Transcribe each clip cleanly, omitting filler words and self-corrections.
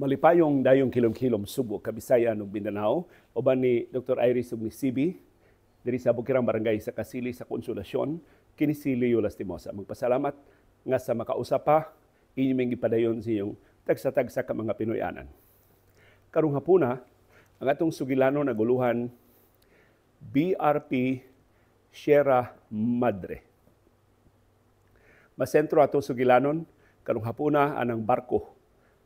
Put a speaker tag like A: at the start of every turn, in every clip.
A: Malipayong dayong kilom-kilom Subo, Kabisayan ug Mindanao, uban ni Dr. Iris ug ni CB diri sa Bukirang Barangay sa Kasili sa Konsolasyon, kini si Leo Lastimosa. Magpasalamat nga sa makausap pa inyo ming gipadayon sa iyong tagsa-tagsa ka mga Pinoyanan. Karong hapuna, ang atong sugilanon na guluhan BRP Sierra Madre. Masentro ato sugilanon karong hapuna anang barko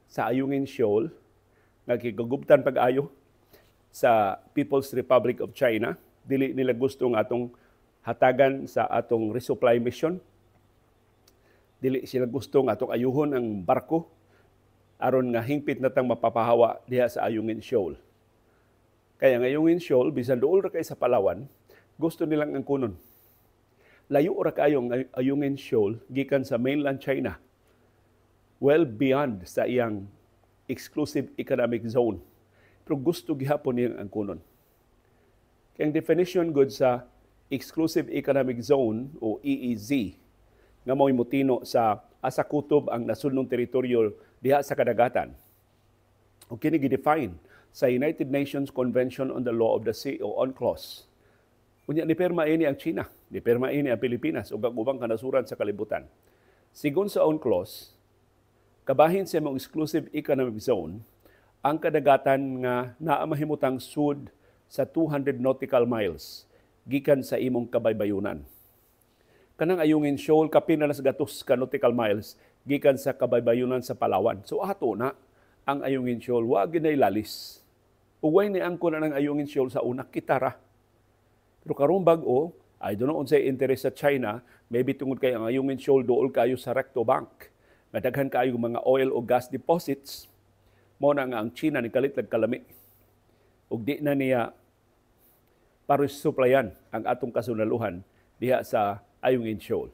A: sa Ayungin Shoal nga gigugubtan pag-ayo sa People's Republic of China. Dili nila gusto nga atong hatagan sa atong resupply mission. Dili sila gusto nga atong ayuhon ang barko aron nga hingpit natang mapapahawa diha sa Ayungin Shoal. Kaya nga Ayungin Shoal, bisan duol ra kay sa Palawan, gusto nilang angkunon. Layo ra kayo ang Ayungin Shoal gikan sa mainland China, well beyond sa iyang exclusive economic zone. Pero gusto gihapon niyang angkunon. Kaya ang definition good sa exclusive economic zone o EEZ nga mo'y mutino sa asa kutob ang nasunong teritoryo diha sa kadagatan. O kini gi-define sa United Nations Convention on the Law of the Sea o UNCLOS. Unya ni perma ini ang China, ni perma ini ang Pilipinas ug ang ubang kanasuran sa kalibutan. Sigon sa UNCLOS, kabahin sa mong exclusive economic zone, ang kadagatan nga naa mahimutang sud sa 200 nautical miles gikan sa imong kabaybayunan. Kanang Ayungin Shoal kapin na gatos ka nautical miles gikan sa kabaybayunan sa Palawan. So ato na ang Ayungin Shoal wa ginay lalis. Uway ni angko na ng Ayungin Shoal sa una kitara. Pero karong bag-o, I don't know unsay interest sa China, maybe tungod kay ang Ayungin Shoal dool kayo sa Recto Bank. Nadaghan kayo mga oil o gas deposits, mo na nga ang China ni kalit kalami. Ug di na niya paris supplyan ang atong kasunaluhan diha sa Ayungin Shoal.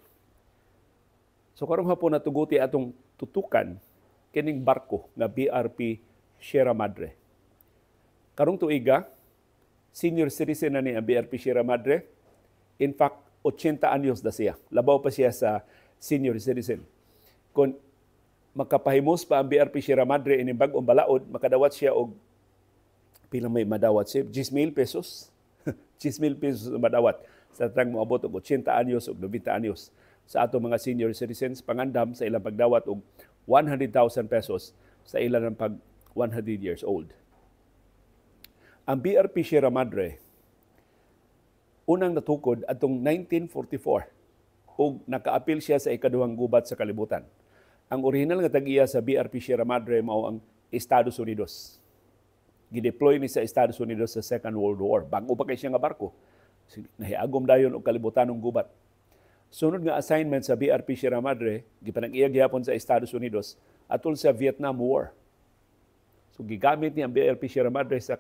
A: So karong hapon natuguti atong tutukan kining barko nga BRP Sierra Madre. Karong tuiga, senior citizen na ni ang BRP Sierra Madre. In fact, 80 anyos na siya. Labaw pa siya sa senior citizen. Kung makapahimos pa ang BRP Sierra Madre ining bag-ong balaod, makadawat siya og pila may madawat siya, 10,000 pesos. 10,000 pesos madawat sa trang moabot og 80 anyos og 90 anyos sa ato mga senior citizens pangandam sa ilang pagdawat og 100,000 pesos sa ilang pag 100 years old. Ang BRP Sierra Madre unang natukod atong 1944 ug nakaapil siya sa ikaduhang gubat sa kalibutan. Ang original nga tag-iya sa BRP Sierra Madre mao ang Estados Unidos. Gideploy ni sa Estados Unidos sa Second World War. Bago pa kay siya nga barko. Nahiagom dayon og kalibutanong gubat. Sunod nga assignment sa BRP Sierra Madre, gipanag-iya gihapon sa Estados Unidos atol sa Vietnam War. So gigamit niya ang BRP Sierra Madre sa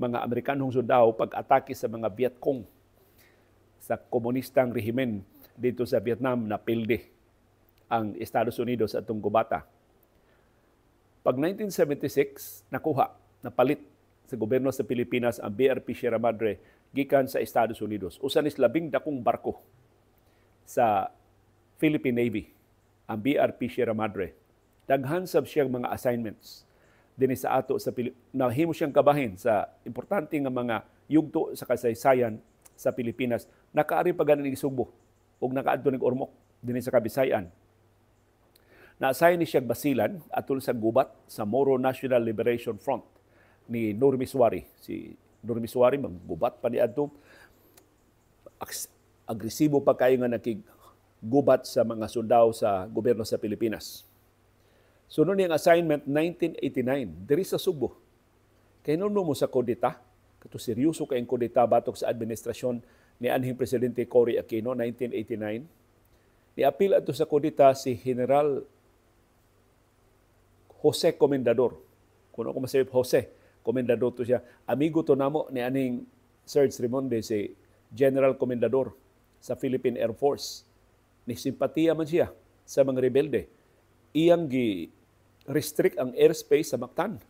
A: mga Amerikanong sundao pag-atake sa mga Vietcong sa komunistang rehimen dito sa Vietnam na pilde ang Estados Unidos atong gubata. Pag 1976, napalit sa gobyerno sa Pilipinas ang BRP Sierra Madre gikan sa Estados Unidos. Usa ni labing dakong barko sa Philippine Navy, ang BRP Sierra Madre. Daghan sab siyang mga assignments dinhi sa ato sa nahimo siyang kabahin sa importante nga mga yugto sa kasaysayan sa Pilipinas. Nakaari pa ganin Subo ug nakaadto ning Ormoc dinhi sa Kabisayan. Na-assign ni siyang basilan atol sa gubat sa Moro National Liberation Front ni Normi Suari. Si Normi Suari maggubat pa ni adto. Agresibo pa kayo nga nakigubat sa mga sundao sa gobyerno sa Pilipinas. Sunod niyang assignment 1989 diri sa Subo. Kay nuno mo sa kudeta, kato seryoso kay ang kudeta batok sa administrasyon ni anhing presidente Cory Aquino 1989. Niapil ato sa kudeta si General Jose Comendador. Kung ako masayop Jose Comendador to siya. Amigo to namo ni aning Serge Rimonde si General Comendador sa Philippine Air Force. Ni simpatiya man siya sa mga rebelde. Iyang restrict ang airspace sa Mactan.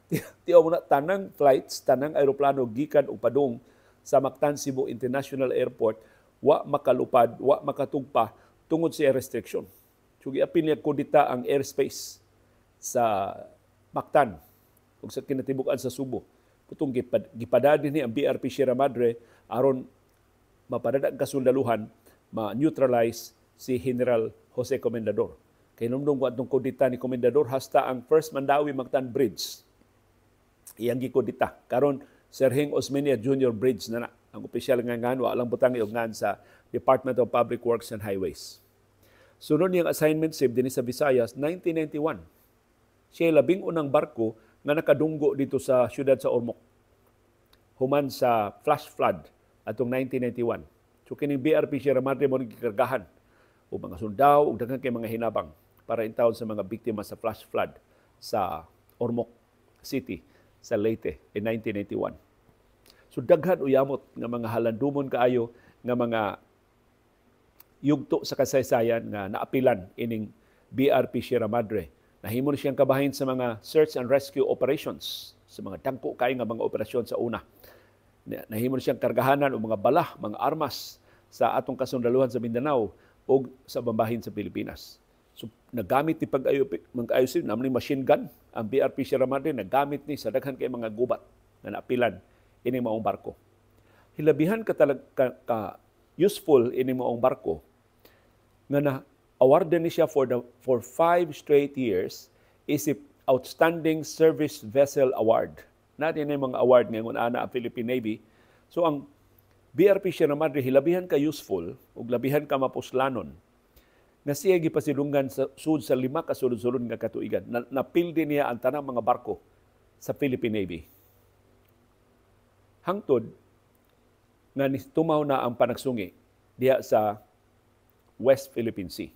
A: Tiyaw mo na tanang flights, tanang aeroplano gikan o padung sa Mactan Cebu International Airport wa makalupad, wa makatugpa tungod sa restriction. So giapil niya kudita ang airspace sa Mactan ug sa kinatibukan sa Subo. Putong gipadadi ni ang BRP Sierra Madre aron mapadada ang kasundaluhan, ma-neutralize si General Jose Comendador. Kay numdum ko atong kudita ni Comendador hasta ang First Mandawi Mactan Bridge. Iyang gikudita. Karon Serhing Osmeña Jr. Bridge na ang opisyal nga ngan wa lang butang iugnan sa Department of Public Works and Highways. Sunod niyang assignment save din sa Visayas 1991. Siya labing unang barko nga nakadunggo dito sa siyudad sa Ormoc. Human sa flash flood atong 1991. So kining BRP Sierra Madre mo gikargahan o mga sundao ug daghan kay mga hinabang para intawon sa mga biktima sa flash flood sa Ormoc City sa Leyte in 1981. So daghan uyamot nga mga halandumon kaayo nga mga yugto sa kasaysayan nga naapilan ining BRP Sierra Madre. Nahimo siyang kabahin sa mga search and rescue operations, sa mga dangko kay nga mga operasyon sa una. Nahimo siyang kargahanan o mga bala, mga armas sa atong kasundaluhan sa Mindanao o sa bambahin sa Pilipinas. So nagamit ni pag-ayusin namang machine gun ang BRP Sierra Madre, nagamit ni sa daghan kay mga gubat na naapilan ini maong barko. Hilabihan ka useful ini maong barko nga na awarded ni siya for 5 straight years isip Outstanding Service Vessel Award. Natin na mga award ngayon ana ang Philippine Navy. So ang BRP Sierra Madre hilabihan ka useful ug labihan ka mapuslanon nga siya gipasilunggan sa sud sa 5 ka sulod-sulod nga katuigan. Napildi niya ang tanang mga barko sa Philippine Navy. Hangtod nga tumaw na ang panagsungi diha sa West Philippine Sea.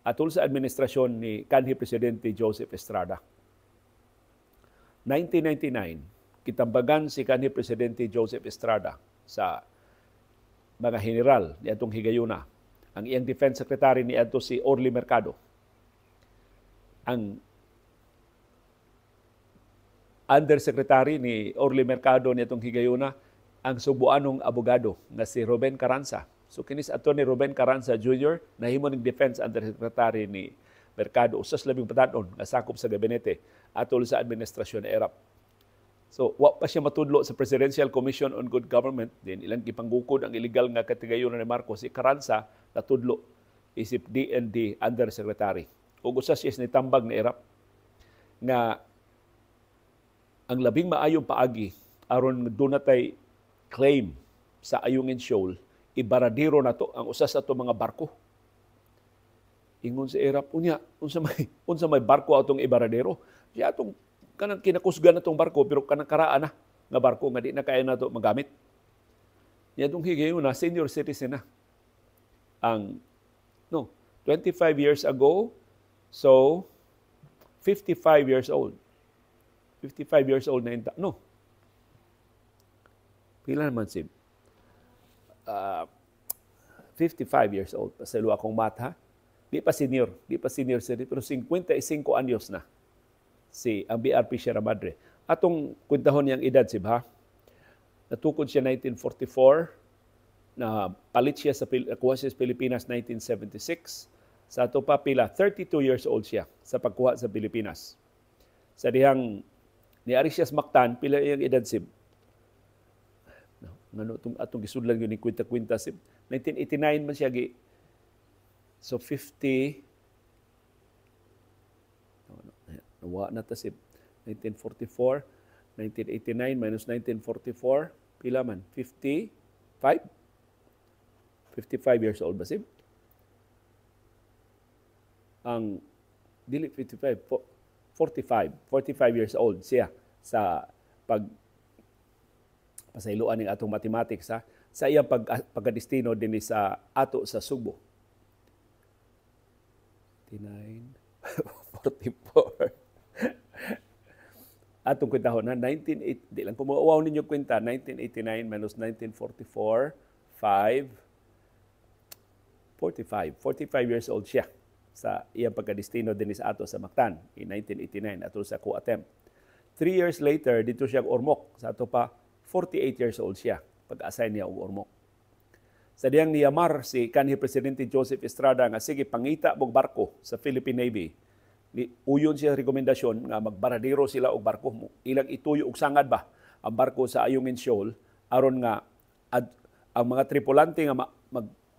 A: Atol sa administrasyon ni kanhi Presidente Joseph Estrada. 1999, kitambagan si kanhi Presidente Joseph Estrada sa mga general ni atong higayuna. Ang iyang Defense Secretary ni ato si Orly Mercado. Ang Undersecretary ni Orly Mercado ni atong higayuna, ang subuanong abogado na si Ruben Carranza. So kinis ato ni Ruben Carranza Jr. nahimo ning Defense Undersecretary ni Mercado usas labing patanon nga sakop sa gabinete atol sa administrasyon ni ERAP. So wa pa siya matudlo sa Presidential Commission on Good Government din ilang gipanggukod ang illegal nga katigayon ni Marcos. Si Carranza natudlo isip DND Undersecretary. Ug usas siya nitambag ni ERAP nga ang labing maayong paagi aron dunatay claim sa Ayungin Shoal, ibaradiro na to ang usas ato mga barko. Ingon sa ERAP, unsa may barko atong ibaradero. Siya atong kanang kinakusgan natong barko pero kanang karaan na nga barko nga di na kaya nato magamit. Niya tong higayon na senior citizen na. Ang 25 years ago, so 55 years old. 55 years old na yun. Pila naman si 55 years old. Pasalo akong math ha. Di pa senior citizen, pero 55 anyos na si ang BRP Sierra Madre. Atong kwentahon niyang edad si ha. Natukod siya 1944, na palit siya nakuha siya sa Pilipinas 1976. Sa ato pa pila 32 years old siya sa pagkuha sa Pilipinas. Sa dihang niari siya sa Mactan, pila iyang edad si atong gisudlan yun ni kwenta-kwenta si 1989 man siya so 50 nawa na ta si 1944 1989 minus 1944 pila man 55 years old ba si ang dili 55 45 years old siya sa pasayloan ng atong mathematics ha, sa iyang pagkadestino din sa ato sa Subo. 44. Atong kwentahon na 1980, di lang kumuawaw ninyo kwenta, 1989 minus 1944, 45 years old siya sa iyang pagkadestino din sa ato sa Mactan in 1989 atol sa coup attempt. 3 years later, dito siya Ormoc. Sa ato pa, 48 years old siya pag-assign niya og Ormoc. Sa diyang niyamar si kanhi Presidente Joseph Estrada nga sige pangita og barko sa Philippine Navy Uyon siya rekomendasyon nga magbaradero sila og barko. Ilang ituyo og sangad ba ang barko sa Ayungin Shoal aron nga ang mga tripulante nga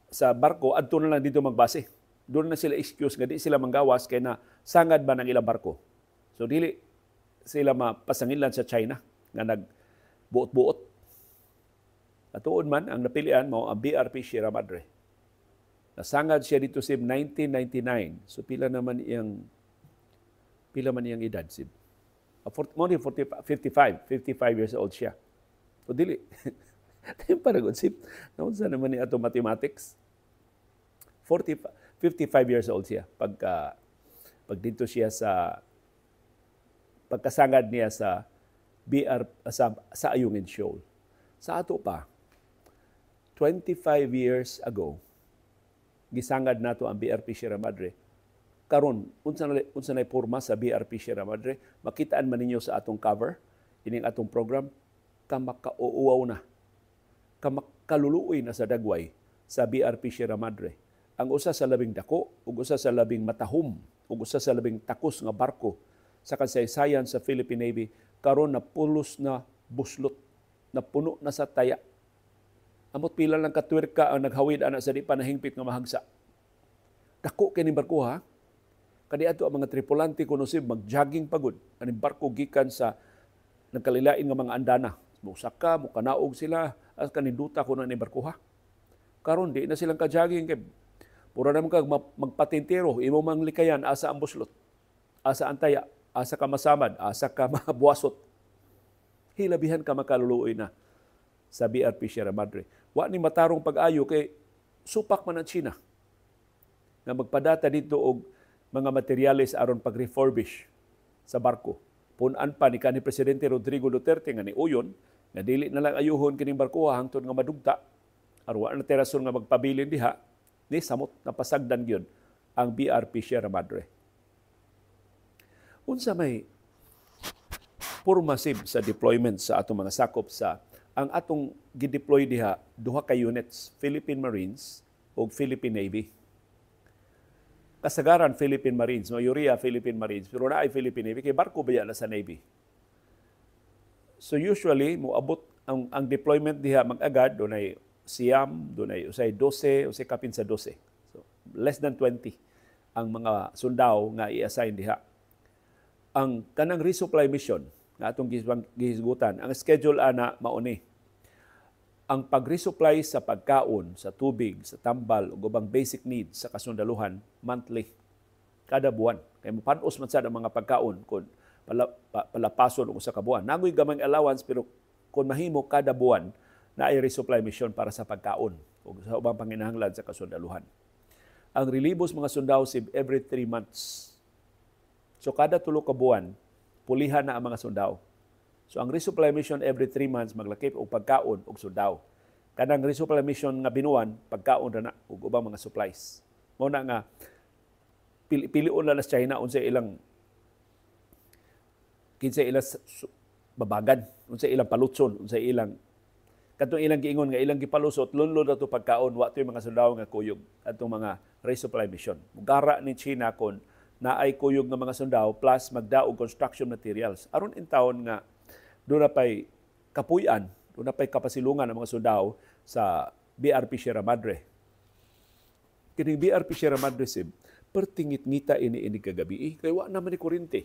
A: sa barko adto na lang dito magbase. Doon na sila excuse nga di sila manggawas kay na sangad ba ng ilang barko. So dili sila mapasangilan sa China nga nagbuot-buot. At tuod man ang napilian mo ang BRP Sierra Madre. Nasangad siya dito sa 1999. So pila man iyang edad sib? 55 years old siya. O dili. Tayo paragod sib. Naunsa naman ni ato mathematics? 55 years old siya pag dito siya sa pagkasangad niya sa sa Ayungin Shoal. Sa ato pa 25 years ago gisangad nato ang BRP Sierra Madre. Karon unsa na porma sa BRP Sierra Madre, makitaan man ninyo sa atong cover ining atong program kamakauuaw na, kamakaluluoy na sa dagway sa BRP Sierra Madre. Ang usa sa labing dako ug usa sa labing matahom ug usa sa labing takos nga barko sa kasaysayan sa Philippine Navy karon na pulos na buslot, na puno na sa taya. Amot pila lang katwirka ang naghawid ana sa di pa nahingpit nga mahagsa. Dako kini barko ha. Kadi ato ang mga tripulante kuno sib mag-jogging pagod aning barko gikan sa nagkalilain nga mga andana. Musaka mo kanaog sila as kaninduta kuno ni barko ha. Karon di na silang ka-jogging kay pura naman kag magpatintero imo mang likayan asa ang buslot, asa ang taya, asa ka masamad, asa ka mabuasot. Hilabihan ka makaluluoy na sa BRP Sierra Madre. Wa ni matarong pag-ayo kay supak man ang China na magpadata dito og mga materyales aron pag-refurbish sa barko. Punan pa ni kanhi Presidente Rodrigo Duterte nga ni uyon nga dili na lang ayuhon kining barko hangtod nga madugta aron wa na terason nga magpabilin diha ni samot na pasagdan gyud ang BRP Sierra Madre. Unsa may pormasib sa deployment sa atong mga sakop sa ang atong gideploy diha duha ka units, Philippine Marines ug Philippine Navy. Kasagaran Philippine Marines, mayoriya Philippine Marines, pero naay Philippine Navy kay barko baya na sa Navy. So usually moabot ang deployment diha mag-agad dunay siyam, dunay usay 12, usay kapin sa 12. So less than 20 ang mga sundao nga i-assign diha. Ang kanang resupply mission nga atong gihisgutan, ang schedule ana mauni. Ang pag-resupply sa pagkaon, sa tubig, sa tambal ug ubang basic needs sa kasundaluhan monthly, kada buwan. Kay mapanos man sad ang mga pagkaon kun palapason og usa ka buwan. Nagoy gamang allowance pero kun mahimo kada buwan na ay resupply mission para sa pagkaon ug sa ubang panginahanglan sa kasundaluhan. Ang relibos mga sundao sib every 3 months. So kada 3 ka buwan pulihan na ang mga sundao. So ang resupply mission every 3 months maglakip og pagkaon og sundao. Kanang resupply mission nga binuan pagkaon ra na ug ubang mga supplies. Mao na nga pilion na sa China unsay ilang kinsay ilang babagan, unsay ilang palutson, unsay ilang katong ilang giingon nga ilang gipalusot lunlod ato pagkaon wa toy mga sundao nga kuyog atong mga resupply mission. Mugara ni China kon naay kuyog nga mga sundao plus magdaog construction materials aron in taon nga doon na pa'y kapuyan, doon na pa'y kapasilungan ng mga sundao sa BRP Sierra Madre. Kining BRP Sierra Madre sib, pertingit-ngita ini kagabi. Kaya wa naman ni kurente.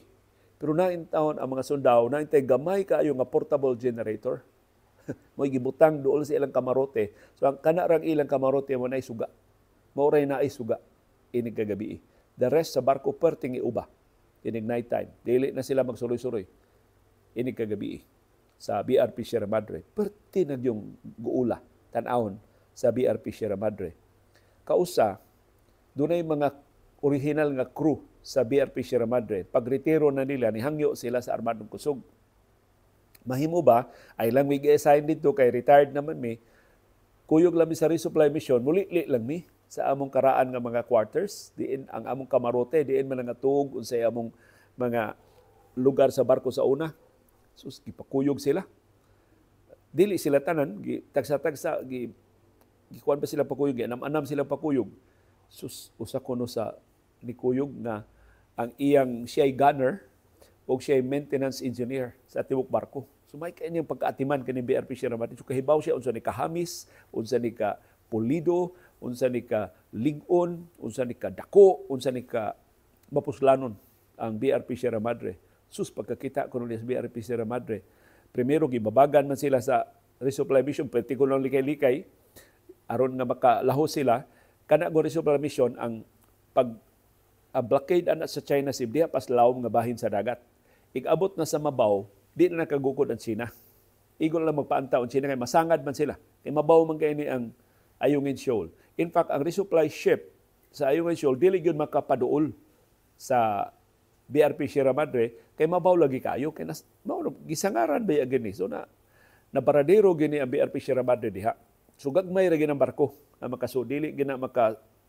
A: Pero nain taon ang mga sundao, nain tayo gamay kaayo nga portable generator. Mo'y gibutang dool sa ilang kamarote. So ang kanarang ilang kamarote mo na isuga. Mauray na isuga ini kagabi. The rest sa barko perting iuba. Inig night time. Dili na sila magsuloy-suloy. Ini kagabi sa BRP Sierra Madre. Perti na yung guula, tanawon sa BRP Sierra Madre. Kausa, dunay mga original nga crew sa BRP Sierra Madre. Pag retiro na nila, nihangyo sila sa Armadong Kusog. Mahimo ba, ay lang may gi-assign dito kay retired naman mi, kuyog lang mi sa resupply mission, muli-li lang mi sa among karaan nga mga quarters, diin ang among kamarote, diin man nga tuog, unsay among mga lugar sa barko sa una. Sus, gipakuyog sila. Dili sila tanan, tagsa-tagsa, gikuan pa sila pakuyog, anam-anam sila pakuyog. Sus, usa kuno sa ni kuyog na ang iyang siya'y gunner o siya'y maintenance engineer sa tibuok barko. So may kanyang pagkaatiman kani BRP Sierra Madre. So kahibaw siya unsa ni kahamis, unsa ni ka pulido, unsa ni ka ligon, unsa ni ka dako, unsa ni ka mapuslanon ang BRP Sierra Madre. Sus pagkakita ko sa BRP Sierra Madre, primero gibabagan man sila sa resupply mission, particular likay-likay aron nga makalaho sila kana go resupply mission ang pag blockade ana sa China Sea diha pas lawom nga bahin sa dagat. Ig-abot na sa mabaw, di na nakagukod ang China. Igol lang magpaantaw ang China kay masangad man sila. Kay mabaw man kay ni ang Ayungin Shoal. In fact, ang resupply ship sa Ayungin Shoal dili gyud makapaduol sa BRP Sierra Madre kay mabaw lagi kayo kay gisangaran ba gini. So na paradero gini ang BRP Sierra Madre diha. So gagmay ra gini ang barko ang makasudili gina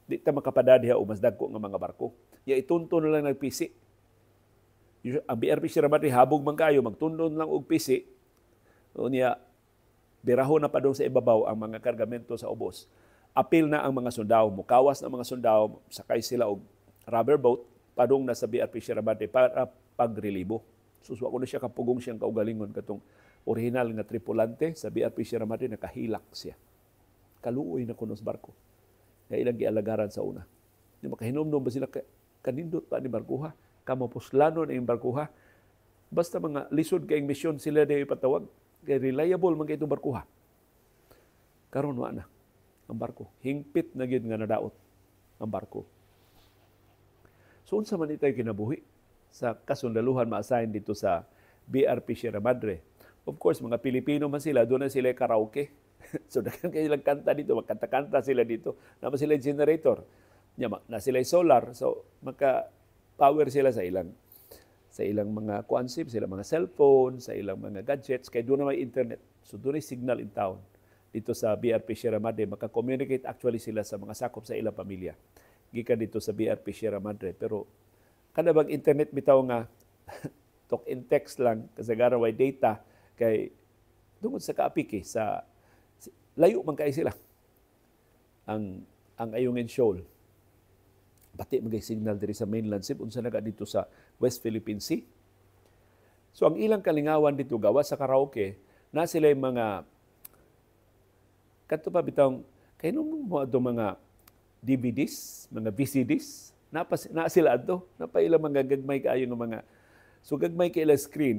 A: di ta makapadadiha o mas dagko nga mga barko. Ya itunto na lang nagpisi. Ang BRP Sierra Madre habog man kayo magtundon lang og pisi. Unya biraho na pa doon sa ibabaw ang mga kargamento sa ubos. Apil na ang mga sundao, mukawas na mga sundao, sakay sila og rubber boat padung na sa BRP Sierra Madre para pagrelibo. Suswa ko na siya kapugong siyang kaugalingon katong original nga tripulante sa BRP Sierra Madre nakahilak siya. Kaluoy na kuno sa barko. Nga ilang gialagaran sa una. Di makahinomdom ba sila kanindot pa ni barkuha? Kamapuslanon ang barkuha? Basta mga lisod kayong misyon sila na ipatawag. Kaya reliable man kayo itong barkuha. Karon wa na ang barko. Hingpit na gyud nga nadaot ang barko. So unsa man itay kinabuhi sa kasundaluhan ma-assign dito sa BRP Sierra Madre. Of course, mga Pilipino man sila, doon na sila karaoke. So daghan kayo lang kanta dito, magkanta-kanta sila dito. Naman sila generator. Na sila solar, so maka-power sila sa ilang mga kuansip, sa ilang mga cellphone, sa ilang mga gadgets, kaya doon na may internet. So doon ay signal in town. Dito sa BRP Sierra Madre, maka-communicate actually sila sa mga sakop sa ilang pamilya. Gikan dito sa BRP Sierra Madre. Pero kada bang internet bitaw nga talk in text lang, kasagaran way data, kay tungod sa kaapiki, sa layo man kay sila. Ang Ayungin Shoal. Pati magay signal diri sa mainland Cebu unsa naga dito sa West Philippine Sea. So ang ilang kalingawan dito gawa sa karaoke na sila yung mga kadto pa bitong kay mo ato mga DVDs, mga VCDs, na sila ato, napa ilang mga gagmay kaayo nga mga so gagmay kay ilang screen.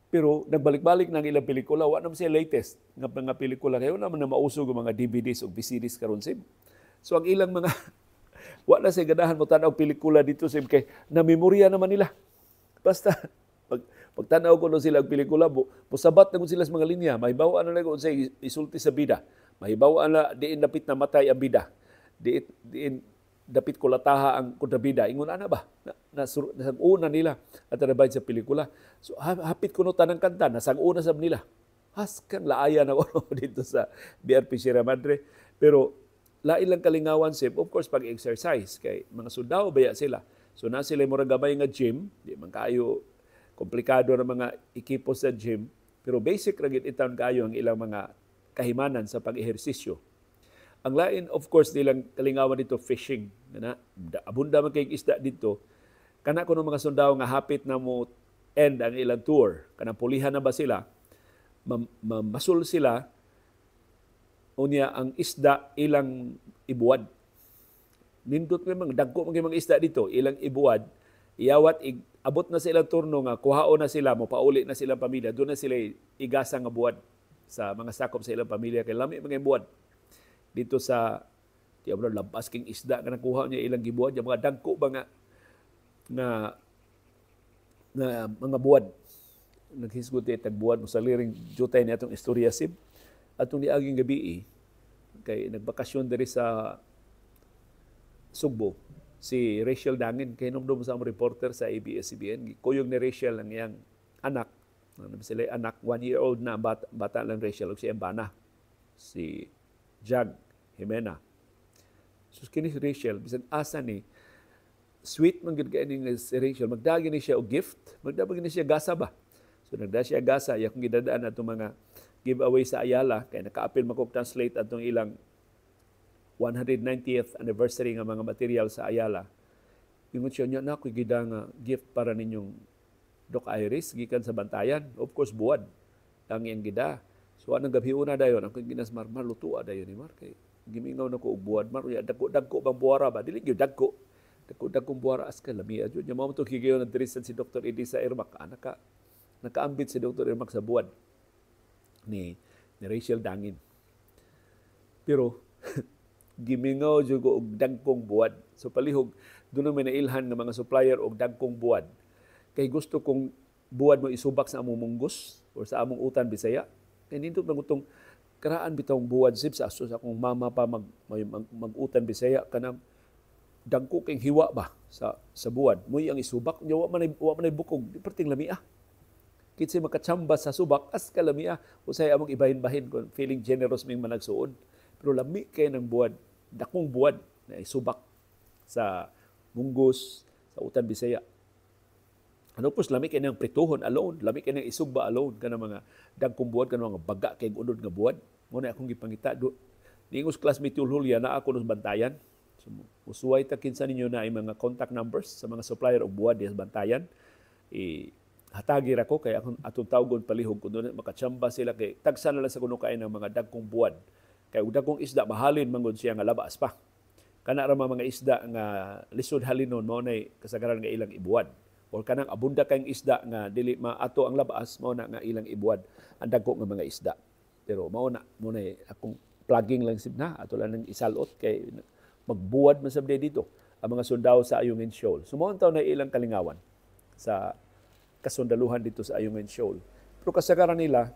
A: Pero nagbalik-balik ng ilang pelikula, wa naman siya latest nga mga pelikula kayo naman na mausog ang mga DVDs o VCDs karon sim. So ang ilang mga wa na siya ganahan mo tanaw pelikula dito sim kay na-memorya naman nila. Basta pagtanaw ko no sila og pelikula, musabat na sila sa mga linya, mahibaw na lang sa isulti sa bida. Mahibaw na diin dapit na matay ang bida. Diin dapit kulataha ang kontrabida. Ingon ana ba? Nasag-una nila at nabay sa pelikula. So hapit kuno tanang kanta, nasag-una sa nila. Kang laaya na ako dito sa BRP Sierra Madre. Pero lain lang kalingawan sip, of course, pag-exercise. Kay mga sundao baya sila. So na sila mo gamay nga gym, di man kayo komplikado na mga ekipo sa gym, pero basic ragit itan kayo ang ilang mga kahimanan sa pag-ehersisyo. Ang lain, of course, nilang kalingawan dito, fishing. Abunda man kayong isda dito. Kana ko ng mga sundao nga hapit na mo end ang ilang tour. Kanang pulihan na ba sila? Masul sila. Unya ang isda ilang ibuwad. Nindot may mga dagko mga isda dito. Ilang ibuwad. Iyawat, abot na sila turno nga, kuhao na sila, pauli na silang pamilya. Doon na sila igasa nga buwad sa mga sakop sa ilang pamilya. Kaya lami mga buwad. Dito sa labas king isda nga nakuha niya ilang gibuwad, yung mga dagko ba nga na mga buwad naghisguti tag buwad mo sa liring jutay ni atong istorya sib atong niaging gabi kay nagbakasyon diri sa Sugbo si Rachel Dangin kay nomdom sa reporter sa ABS-CBN kuyog ni Rachel ang iyang anak sila anak 1-year-old na bata lang Rachel ug si Embana si Jag Jimena. So kini si Rachel, bisan asa ni, sweet man gid kaini si Rachel, magdagi ni siya og gift, magdagi ni siya gasa ba. So nagda siya gasa, iya kung gidadaan atong mga giveaway sa Ayala, kay naka-apil makog-translate atong ilang 190th anniversary nga mga material sa Ayala. Ingon siya niya, na ako'y gida nga gift para ninyong Doc Iris, gikan sa Bantayan. Of course, buwad. Ang iyang gida. So, anong gabi una dayon, ang ginas Mar, lutua dayon ni Mar. Kay, gimingaw na ko og buwad. Mar, dagko bang buwara ba? Dili gyud dagko. Dagkong buwara as ka, lamia dyan. Yung mga itong higayon ng dirisan si Dr. Elisa Irmak. Nakaambit si Dr. Irmak sa buwad ni Rachel Dangin. Pero, gimingaw dyan ko og dagkong buwad. So, palihog, doon naman nailhan ng mga supplier og dagkong buwad. Kay gusto kong buwad mo isubak sa among munggos o sa among utan Bisaya. Kaya nindot ng utong karaan bitawng buwad sib sa aso sa akong mama pa mag-utan Bisaya kanang dagko kay hiwa ba sa buwad. Muy ang isubak, wa man ay bukog, perting lamia. Kitsa makatsamba sa subak as ka lamia usay among ibahin-bahin kon feeling generous ming managsuon. Pero lami kay ng buwad, dakong buwad na isubak sa munggos sa utan Bisaya. Ano po, lami kay ng prituhon alone, lami kay ng isugba alone, kanang mga dagkong buwad, kanang mga baga kay unod nga buwad. Muna akong gipangita. Niingos classmate Julia na ako sa Bantayan. So, usuway ta kinsa ninyo na ay mga contact numbers sa mga supplier og buwad sa Bantayan. Hatagi ra ko kay akong atong tawgon palihog kun doon makatsamba sila kay tagsa na lang sa kuno kay ng mga dagkong buwad. Kay ug dagkong isda mahalin mangod siya nga labas pa. Kana ra mga isda nga lisod halinon mao nay kasagaran nga ilang ibuwad. O kanang abunda kayong isda nga dili maato ang labas mao na nga ilang ibuwad ang dagko nga mga isda. Pero mao na akong plugging lang sib na ato lang ng isalot kay magbuwad man sabday dito ang mga sundao sa Ayungin Shoal. Sumontaw na ilang kalingawan sa kasundaluhan dito sa Ayungin Shoal. Pero kasagaran nila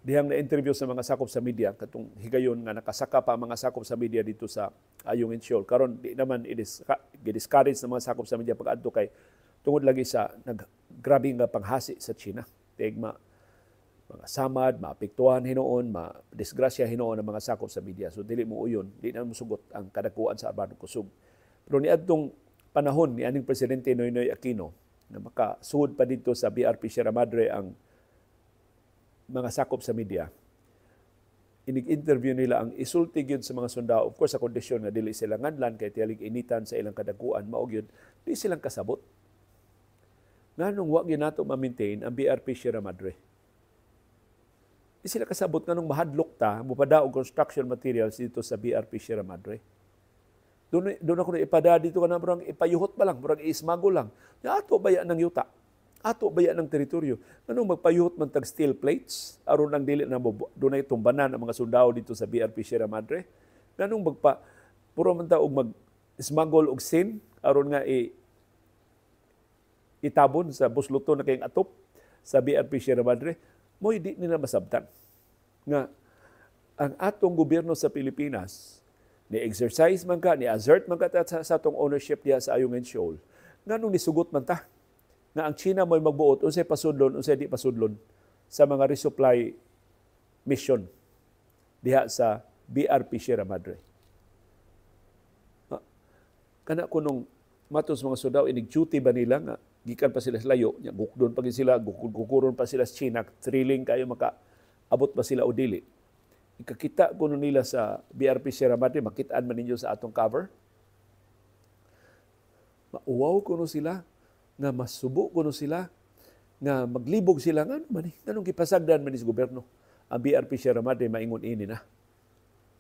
A: dihang na-interview sa mga sakop sa media katong higayon nga nakasaka pa ang mga sakop sa media dito sa Ayungin Shoal. Karon di naman i-discourage ng mga sakop sa media pag-adto kay tungod lagi sa naggrabe nga panghasi sa China. Tigma mga samad, maapektuhan hinoon, madisgrasya hinoon ang mga sakop sa media. So dili mo uyon, di na musugot ang kadakuan sa Arbanong Kusog. Pero niadtong panahon ni aning presidente Noynoy Aquino na makasuod pa dito sa BRP Sierra Madre ang mga sakop sa media, inig-interview nila ang isulti gyud sa mga sundao. Of course, sa kondisyon nga dili sila nganlan kay tiyalig initan sa ilang kadakuan, mao gyud di silang kasabot. Nganong wa gyud nato ma-maintain ang BRP Sierra Madre? Di sila kasabot nganong mahadlok ta mupada og construction materials dito sa BRP Sierra Madre. Doon ako na ipada dito ka na murang ipayuhot pa lang, murang ismago lang. Ato baya ng yuta. Ato baya ng teritoryo. Anong magpayuhot man tag steel plates aron lang dili na dunay tumbanan ang mga sundao dito sa BRP Sierra Madre. Anong puro man ta og mag-smuggle og sin aron nga itabon sa busluton na kayong atop sa BRP Sierra Madre. Mo di nila masabtan nga ang atong gobyerno sa Pilipinas ni-exercise man ka, ni-assert man ka sa atong ownership diya sa Ayungin Shoal. Nganong nisugot man ta na ang China mo'y magbuot, unsay pasudlon, unsay di pasudlon sa mga resupply mission diha sa BRP Sierra Madre. Kana kunong matos mga sundao, inig-duty ba nila nga gikan pa sila sa layo, gukdon pa sila, gukuron pa sila sa China, thrilling kayo makaabot pa sila o dili. Ikakita kuno nila sa BRP Sierra Madre, makitaan man ninyo sa atong cover. Mauwaw kuno sila, nga masubo kuno sila, nga maglibog sila nga naman Ganong gipasagdan man sa gobyerno. Ang BRP Sierra Madre maingon ini na.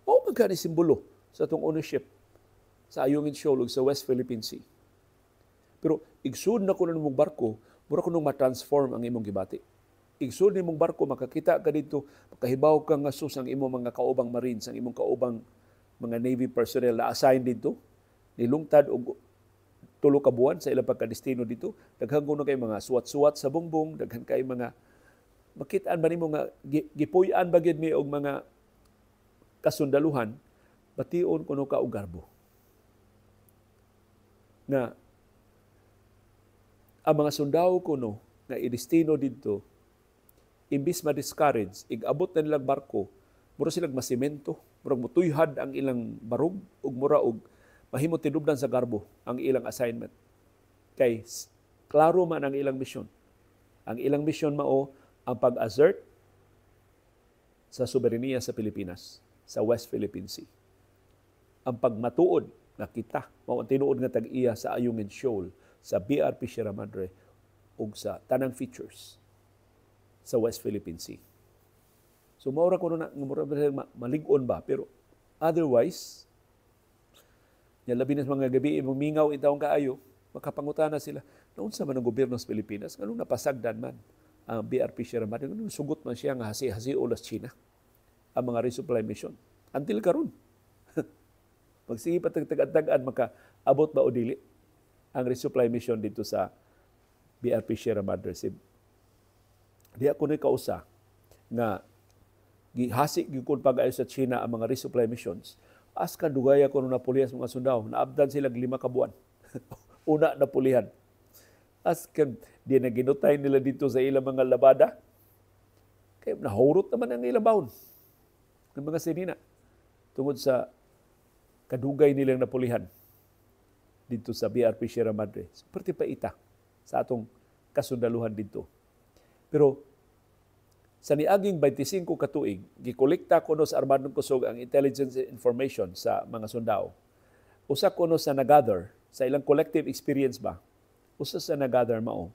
A: O magkani simbolo sa atong ownership sa Ayungin Shoal ug sa West Philippine Sea. Pero igsud na kuno nimong barko, mura kuno ma-transform ang imong gibati. Igsud nimong barko, makakita ka dito, makahibaw ka nga sus ang imong mga kaubang marines, ang imong kaubang mga Navy personnel na assign dito, nilungtad og 3 ka buwan sa ilang pagkadestino dito. Daghan kuno kay mga suwat-suwat sa bongbong, daghan kay mga makitaan ba nimo nga gipuy-an ba gyud mi og mga kasundaluhan, bation kuno ka og garbo. Na ang mga sundao kuno nga idestino dito, imbis ma-discourage, ig-abot na nilang barko, mura silang masimento, murag mutuyhad ang ilang barug, ug mura og mahimo tinubdan sa garbo ang ilang assignment. Kay klaro man ang ilang misyon. Ang ilang misyon mao ang pag-assert sa soberenya sa Pilipinas, sa West Philippine Sea. Ang pagmatuod nakita mao ang tinuod nga tag-iya sa Ayungin Shoal, sa BRP Sierra Madre ug sa tanang features sa West Philippine Sea. So maura ko na malig-on ba, pero otherwise nya labi na sa mga gabi mingaw itawong kaayo, makapangutana sila naunsa man ang gobyerno sa Pilipinas nganong napasagdan man ang BRP Sierra Madre, nganong sugot man siya nga hasi olas China ang mga resupply mission until karon. Magsige pa tag-tagan makaabot ba o dili ang resupply mission dito sa BRP Sierra Madre. Di ako na kausa nga gihasik gyud pag-ayo sa China ang mga resupply missions. As ka dugaya ko na pulihan mga sundao, naabdan sila 5 ka buwan. Una na pulihan. As kan di na ginutay nila dito sa ilang mga labada, kaya nahurot naman ang ilang baon ng mga sinina tungod sa kadugay nilang napulihan dito sa BRP Sierra Madre. So, perti pa ita sa atong kasundaluhan dito. Pero sa niaging 25 ka tuig, gikolekta kuno sa Armadong Kusog ang intelligence information sa mga sundao. Usa kuno sa nagather, sa ilang collective experience ba, usa sa nagather mao,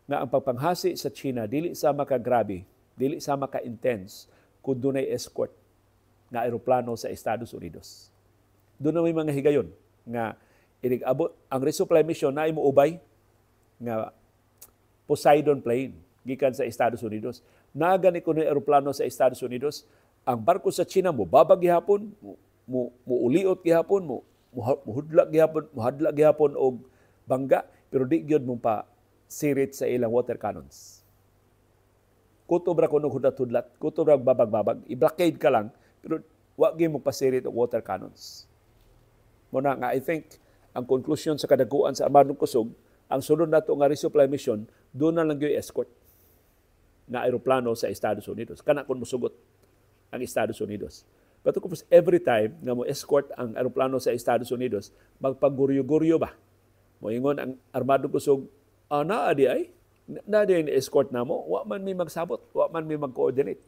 A: nga ang pagpanghasi sa China dili sa makagrabe, dili sa maka-intense, kung dunay escort na aeroplano sa Estados Unidos. Doon na may mga higayon nga inig-abot ang resupply mission na imo ubay nga Poseidon plane gikan sa Estados Unidos. Nagani kuno eroplano sa Estados Unidos, ang barko sa China mo babag gihapon, muuliot gihapon, muhudlak gihapon, muhadlak gihapon og bangga, pero di gyud mo pa sirit sa ilang water cannons. Kutob ra kuno hudat-hudlat, kutob ra babag-babag, i-blockade ka lang, pero wa gyud mo pasirit og water cannons. Muna nga I think ang conclusion sa kadaguan sa Armadong Kusog, ang sunod nato nga resupply mission, doon na lang gyud escort na aeroplano sa Estados Unidos. Kana kung musugot ang Estados Unidos. But of course, every time nga mo escort ang aeroplano sa Estados Unidos, magpaguryo-guryo ba? Moingon ang Armadong Kusog, naa di ay? Na di escort na mo? Wa man may magsabot, wa man may mag-coordinate.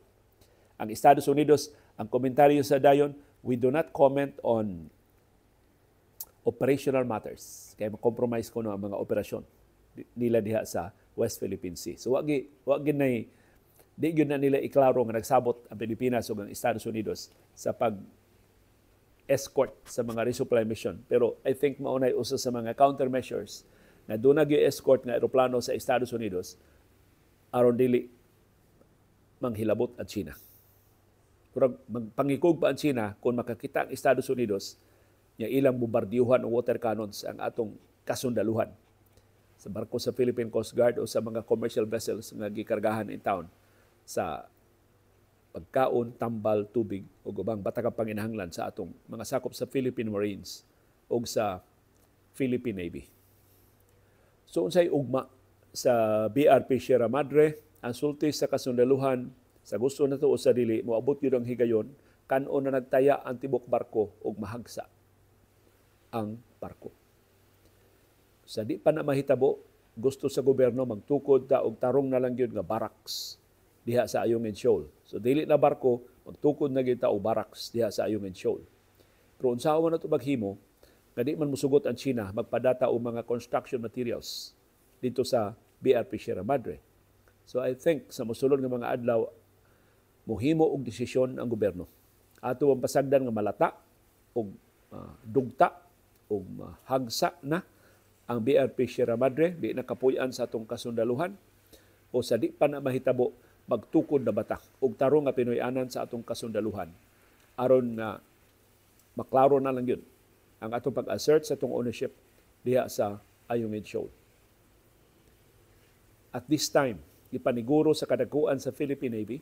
A: Ang Estados Unidos, ang komentaryo sa dayon, we do not comment on operational matters. Kaya ma-compromise ko no ang mga operasyon nila diha sa West Philippine Sea. So wag ginay di gyud na nila iklaro nga nagsabot ang Pilipinas ug ang Estados Unidos sa pag-escort sa mga resupply mission. Pero I think maunay usa sa mga countermeasures na doon nag-escort nga eroplano sa Estados Unidos aron dili manghilabot ang China. Kurang magpangikog pa ang China kung makakita ang Estados Unidos nga ilang bombardiyuhan o water cannons ang atong kasundaluhan sa barko sa Philippine Coast Guard o sa mga commercial vessels nga gikargahan in town sa pagkaon, tambal, tubig o ubang batakang panginahanglan sa atong mga sakop sa Philippine Marines o sa Philippine Navy. So unsay ugma sa BRP Sierra Madre, ang sulti sa kasundaluhan sa gusto na to o sa dili moabot gyud ang higayon kan-o na nagtaya ang tibok barko og mahagsa ang barko. Sa di pa na mahitabo, gusto sa gobyerno magtukod ta og tarong na lang gyud nga barracks diha sa Ayungin Shoal. So dili na barko, magtukod na gyud ta og barracks diha sa Ayungin Shoal. Pero unsa man nato maghimo, nga di man musugot ang China magpadata og mga construction materials dito sa BRP Sierra Madre. So I think sa mosulod nga mga adlaw mohimo og desisyon ang gobyerno. Ato ang pasagdan nga malata og dugta og hagsa na ang BRP Sierra Madre, di nakapuy-an sa atong kasundaluhan, o sa di pa na mahitabo, magtukod na batak og tarong nga Pinoy-anan sa atong kasundaluhan. Aron na maklaro na lang yun ang atong pag-assert sa atong ownership diha sa Ayungin Shoal. At this time, ipaniguro sa kadaguan sa Philippine Navy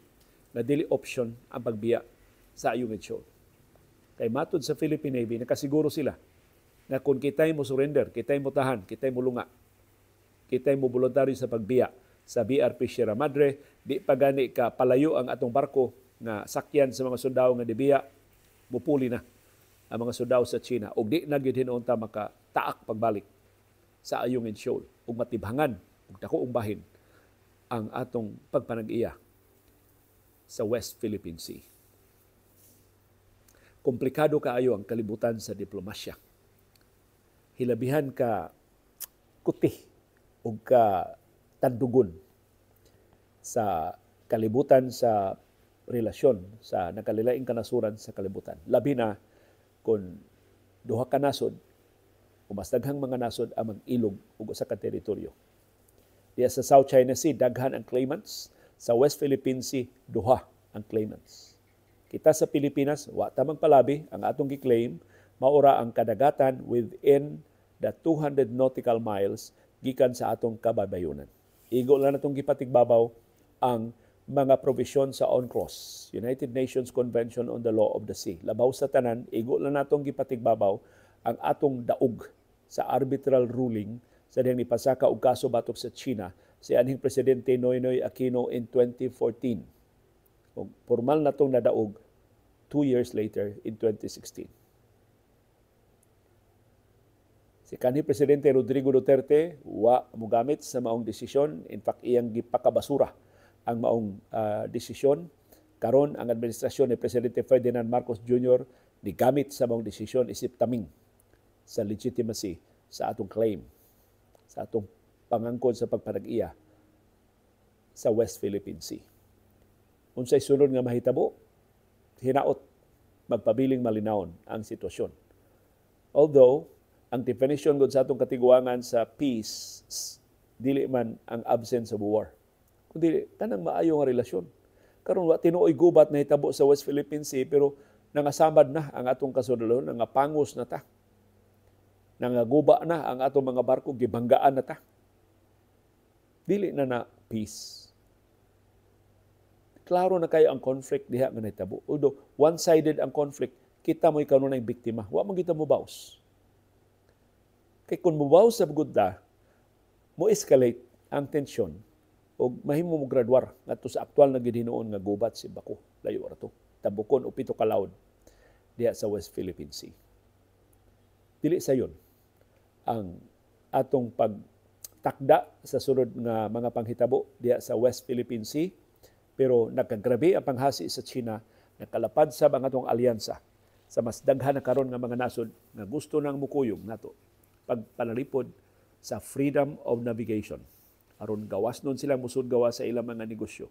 A: na dili option ang pagbiya sa Ayungin Shoal. Kay matod sa Philippine Navy, nakasiguro sila na kung kitay mo surrender, kitay mo tahan, kitay mo lunga, kitay mo voluntaryo sa pagbiya sa BRP Sierra Madre, di pa gani ka palayo ang atong barko na sakyan sa mga sundao nga dibiya, mupuli na ang mga sundao sa China. O di na gyud hinuon ta makataak pagbalik sa Ayungin Shoal ug matibhangan ug dakoong bahin ang atong pagpanag-iya sa West Philippine Sea. Komplikado kaayo ang kalibutan sa diplomasya hilabihan ka kuti o ka tandugon sa kalibutan sa relasyon sa nakalilaing kanasuran sa kalibutan. Labi na kung duha ka nasod o mas daghang mga nasod ang mag-ilog ug usa ka teritoryo. Diya sa South China Sea, daghan ang claimants. Sa West Philippine Sea, duha ang claimants. Kita sa Pilipinas, wa tamang palabi ang atong gi-claim, maura ang kadagatan within the 200 nautical miles gikan sa atong kabaybayonan. Igo lang natong gipatigbabaw ang mga provision sa UNCLOS, United Nations Convention on the Law of the Sea. Labaw sa tanan, igo lang natong gipatigbabaw ang atong daog sa arbitral ruling sa diyang ipasaka og kaso batok sa China si anhing Presidente Noynoy Aquino in 2014. O formal na itong nadaog 2 years later in 2016. Si kanhi Presidente Rodrigo Duterte wa mogamit sa maong desisyon. In fact, iyang gipakabasura ang maong desisyon. Karon ang administrasyon ni Presidente Ferdinand Marcos Jr. nigamit sa maong desisyon isip taming sa legitimacy sa atong claim, sa atong pangangkon sa pagpanag-iya sa West Philippine Sea. Unsay sunod nga mahitabo, hinaot magpabiling malinawon ang sitwasyon. Although, ang definition gud sa atong katiguangan sa peace, dili man ang absence of war. Kundi tanang maayo nga relasyon. Karon wa tinuoy gubat na hitabo sa West Philippine Sea, pero nangasamad na ang atong kasunod, nangapangos na ta. Nangaguba na ang atong mga barko, gibanggaan na ta. Dili na peace. Klaro na kayo ang conflict diha nga nahitabo. Although one-sided ang conflict, kita mo'y kanunay biktima. Wa man kita mo baos. Kay kung mubaos sa gudda, mo escalate ang tensyon o mahimo mo graduar ngadto sa aktual na gidhinuon nga gubat si Bako. Layo ra to. Tabukon o pito ka laod diha sa West Philippine Sea. Dili sayon ang atong pagtakda sa sunod nga mga panghitabo diya sa West Philippine Sea, pero nagkagrabe ang panghasi sa China, nakalapad sa mga atong alyansa sa mas daghan na karon nga mga nasod nga gusto nang mukuyog nato pagpanalipod sa freedom of navigation aron gawas nun silang musud gawas sa ilang mga negosyo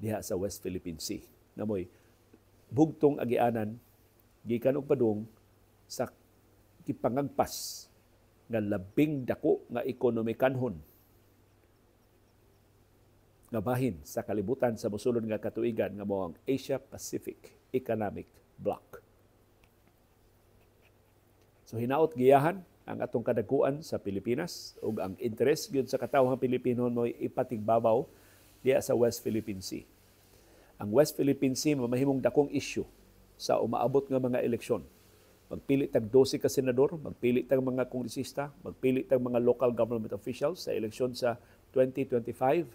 A: diha sa West Philippine Sea. Namoy bugtong agianan gikan og padung sa gipangagpas nga labing dako nga ekonomikanhon nga bahin sa kalibutan sa mosulod nga katuigan nga mao ang Asia Pacific Economic Bloc. So hinaot giyahan ang atong kadaguan sa Pilipinas ug ang interes gyud sa katawhang Pilipino mo ipatigbabaw diya sa West Philippine Sea. Ang West Philippine Sea mamahimong dakong issue sa umaabot nga mga eleksyon. Magpili tag 12 ka senador, magpili tag mga kongresista, magpili tag mga local government officials sa eleksyon sa 2025,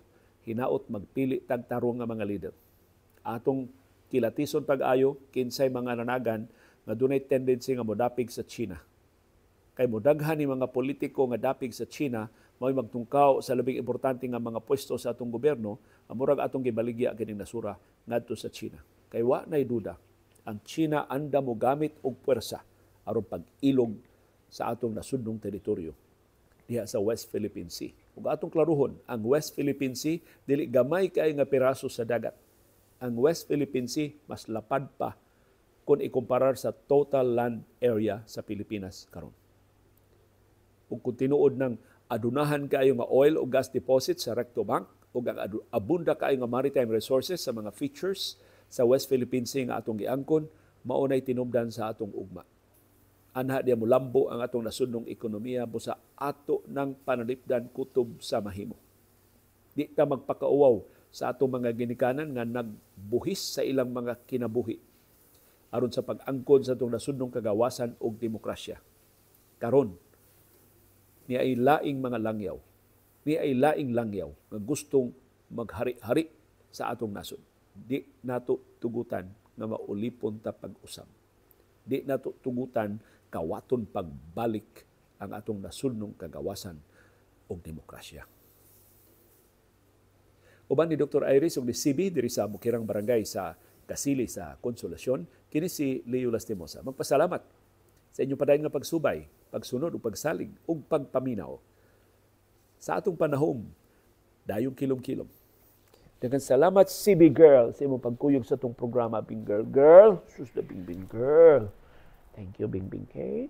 A: hinaot magpili tag tarong nga mga leader. Atong kilatison pag-ayo kinsay mga nanagan nga dunay tendency nga modapig sa China. Kay modaghan ni mga politiko nga dapig sa China mao magtungkaw sa labing importante nga mga pwesto sa atong gobyerno, amurag atong gibaligya kining nasura ngadto sa China. Kay wa nay duda ang China anda mo gamit og puwersa aron pag-ilog sa atong nasudnong teritoryo diha sa West Philippine Sea. Ug atong klaruhon, ang West Philippine Sea dili gamay kay nga piraso sa dagat. Ang West Philippine Sea mas lapad pa kung ikumparar sa total land area sa Pilipinas karon. Ug kung tinuod ng adunahan kaayo nga oil o gas deposits sa Recto Bank ug ang abunda kaayo nga maritime resources sa mga features sa West Philippine Sea nga atong giangkon, maunay tinubdan sa atong ugma. Anha diya mulambo ang atong nasudnong ekonomiya busa ato ng panalipdan kutob sa mahimo. Di ta magpakauwaw sa atong mga ginikanan nga nagbuhis sa ilang mga kinabuhi aron sa pag-angkon sa atong nasudnong kagawasan ug demokrasya. Karon, ni ay laing mga langyaw, ni ay laing langyaw nga gustong maghari-hari sa atong nasod. Di nato tugutan nga maulipon ta pag-usab. Di nato tugutan kawaton pagbalik ang atong nasudnong kagawasan ug demokrasya. Uban ni Dr. Iris ug ni CB diri sa Bukirang Barangay sa Kasili sa Konsolasyon, kini si Leo Lastimosa. Magpasalamat sa inyong padayon nga pagsubay
B: pagsunod o pagsalig o pagpaminaw sa atong panahom dayong kilom-kilom.
A: Daghang salamat CB Girl sa imong pagkuyog sa itong programa, Bing Girl. Girl, sus the Bing Bing Girl. Thank you, Bing Bing Kay.